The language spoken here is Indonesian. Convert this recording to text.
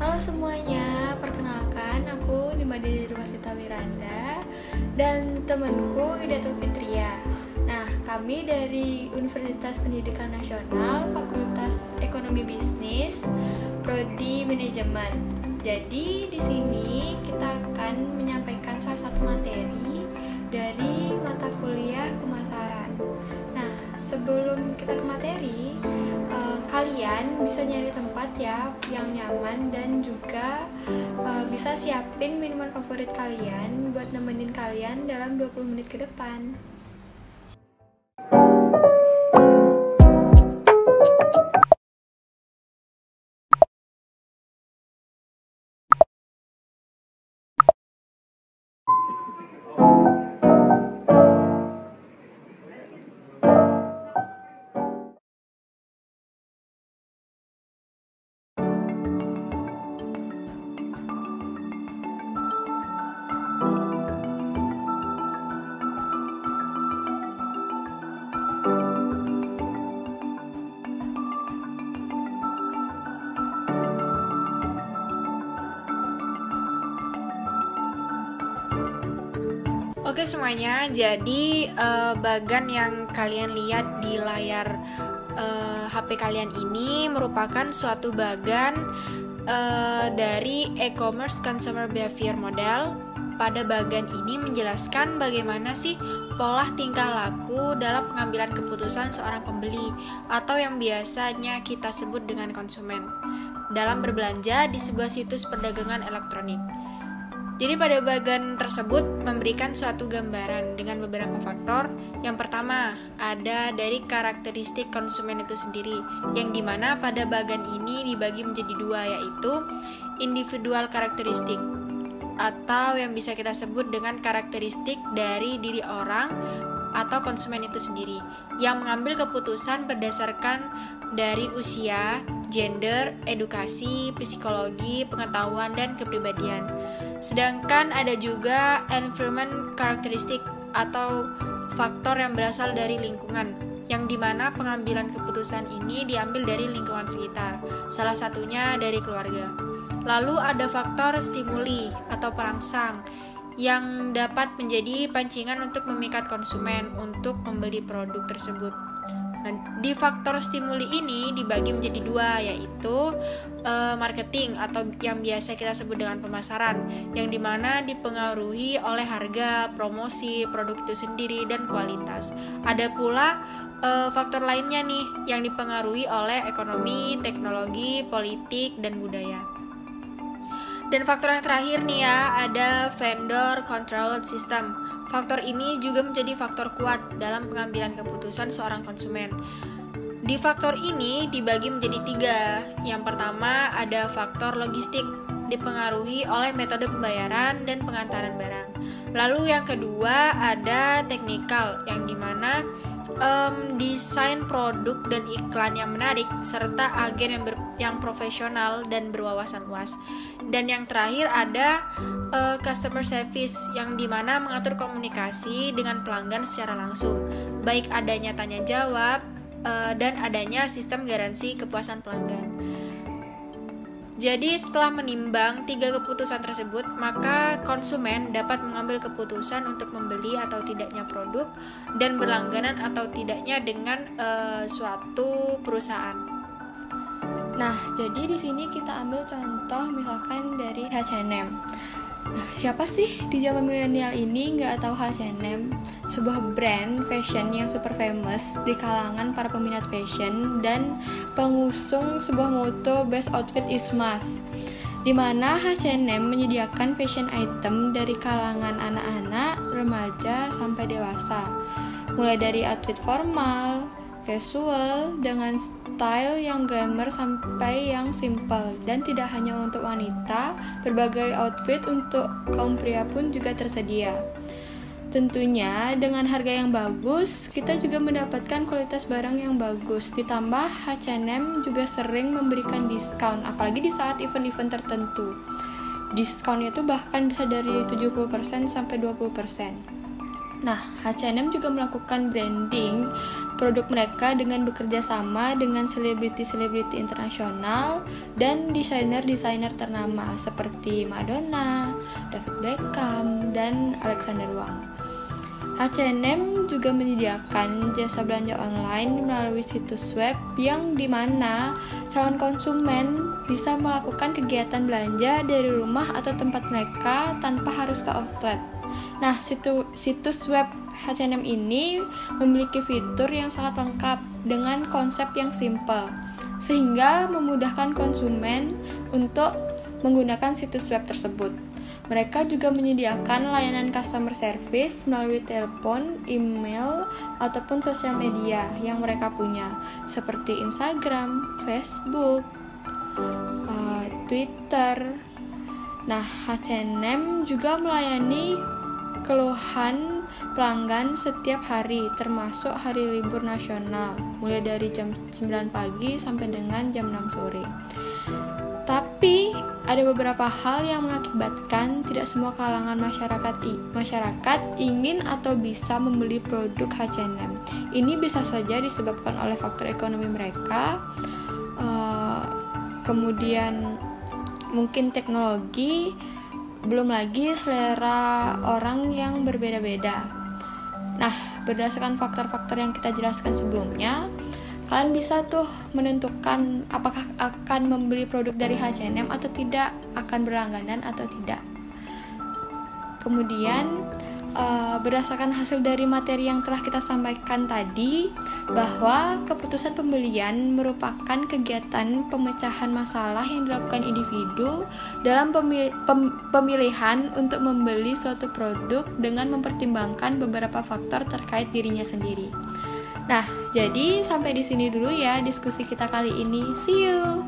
Halo semuanya, perkenalkan aku Nimade dari Rumasita Wiranda dan temanku Idatul Fitria. Nah, kami dari Universitas Pendidikan Nasional, Fakultas Ekonomi Bisnis, Prodi Manajemen. Jadi di sini kita akan menyampaikan salah satu materi dari mata kuliah pemasaran. Nah, sebelum kita ke materi, kalian bisa nyari tempat ya yang nyaman dan juga bisa siapin minuman favorit kalian buat nemenin kalian dalam 20 menit ke depan. Oke semuanya, jadi bagan yang kalian lihat di layar HP kalian ini merupakan suatu bagan dari e-commerce consumer behavior model. Pada bagan ini menjelaskan bagaimana sih pola tingkah laku dalam pengambilan keputusan seorang pembeli atau yang biasanya kita sebut dengan konsumen dalam berbelanja di sebuah situs perdagangan elektronik. Jadi pada bagan tersebut memberikan suatu gambaran dengan beberapa faktor. Yang pertama, ada dari karakteristik konsumen itu sendiri, yang dimana pada bagan ini dibagi menjadi dua, yaitu individual karakteristik atau yang bisa kita sebut dengan karakteristik dari diri orang atau konsumen itu sendiri, yang mengambil keputusan berdasarkan dari usia, gender, edukasi, psikologi, pengetahuan, dan kepribadian. Sedangkan ada juga environment karakteristik atau faktor yang berasal dari lingkungan, yang dimana pengambilan keputusan ini diambil dari lingkungan sekitar, salah satunya dari keluarga. Lalu ada faktor stimuli atau perangsang, yang dapat menjadi pancingan untuk memikat konsumen untuk membeli produk tersebut. Nah, di faktor stimuli ini dibagi menjadi dua, yaitu marketing atau yang biasa kita sebut dengan pemasaran, yang dimana dipengaruhi oleh harga, promosi, produk itu sendiri, dan kualitas. Ada pula faktor lainnya nih yang dipengaruhi oleh ekonomi, teknologi, politik, dan budaya. Dan faktor yang terakhir nih ya, ada vendor controlled system. Faktor ini juga menjadi faktor kuat dalam pengambilan keputusan seorang konsumen. Di faktor ini dibagi menjadi tiga. Yang pertama ada faktor logistik, dipengaruhi oleh metode pembayaran dan pengantaran barang. Lalu yang kedua ada teknikal, yang dimana desain produk dan iklan yang menarik, serta agen yang profesional dan berwawasan luas. Dan yang terakhir ada customer service, yang dimana mengatur komunikasi dengan pelanggan secara langsung, baik adanya tanya jawab dan adanya sistem garansi kepuasan pelanggan. Jadi setelah menimbang tiga keputusan tersebut, maka konsumen dapat mengambil keputusan untuk membeli atau tidaknya produk dan berlangganan atau tidaknya dengan suatu perusahaan. Nah, jadi di sini kita ambil contoh misalkan dari H&M. Nah, siapa sih di zaman milenial ini nggak tahu H&M? Sebuah brand fashion yang super famous di kalangan para peminat fashion dan pengusung sebuah moto best outfit is must, di mana H&M menyediakan fashion item dari kalangan anak-anak, remaja, sampai dewasa, mulai dari outfit formal, casual, dengan style yang glamour sampai yang simple. Dan tidak hanya untuk wanita, berbagai outfit untuk kaum pria pun juga tersedia. Tentunya dengan harga yang bagus, kita juga mendapatkan kualitas barang yang bagus. Ditambah H&M juga sering memberikan diskon, apalagi di saat event-event tertentu. Diskonnya itu bahkan bisa dari 70% sampai 20%. Nah, H&M juga melakukan branding produk mereka dengan bekerja sama dengan selebriti-selebriti internasional dan desainer-desainer ternama seperti Madonna, David Beckham, dan Alexander Wang. H&M juga menyediakan jasa belanja online melalui situs web yang dimana calon konsumen bisa melakukan kegiatan belanja dari rumah atau tempat mereka tanpa harus ke outlet. Nah, situs web H&M ini memiliki fitur yang sangat lengkap dengan konsep yang simple, sehingga memudahkan konsumen untuk menggunakan situs web tersebut. Mereka juga menyediakan layanan customer service melalui telepon, email, ataupun sosial media yang mereka punya, seperti Instagram, Facebook, Twitter. Nah, H&M juga melayani keluhan pelanggan setiap hari, termasuk hari libur nasional, mulai dari jam 9 pagi sampai dengan jam 6 sore. Tapi, ada beberapa hal yang mengakibatkan tidak semua kalangan masyarakat ingin atau bisa membeli produk H&M. Ini bisa saja disebabkan oleh faktor ekonomi mereka, kemudian mungkin teknologi, belum lagi selera orang yang berbeda-beda. Nah, berdasarkan faktor-faktor yang kita jelaskan sebelumnya, kalian bisa tuh menentukan apakah akan membeli produk dari H&M atau tidak, akan berlangganan atau tidak. Kemudian, berdasarkan hasil dari materi yang telah kita sampaikan tadi, bahwa keputusan pembelian merupakan kegiatan pemecahan masalah yang dilakukan individu dalam pemilihan untuk membeli suatu produk dengan mempertimbangkan beberapa faktor terkait dirinya sendiri. Nah, jadi sampai di sini dulu ya diskusi kita kali ini. See you.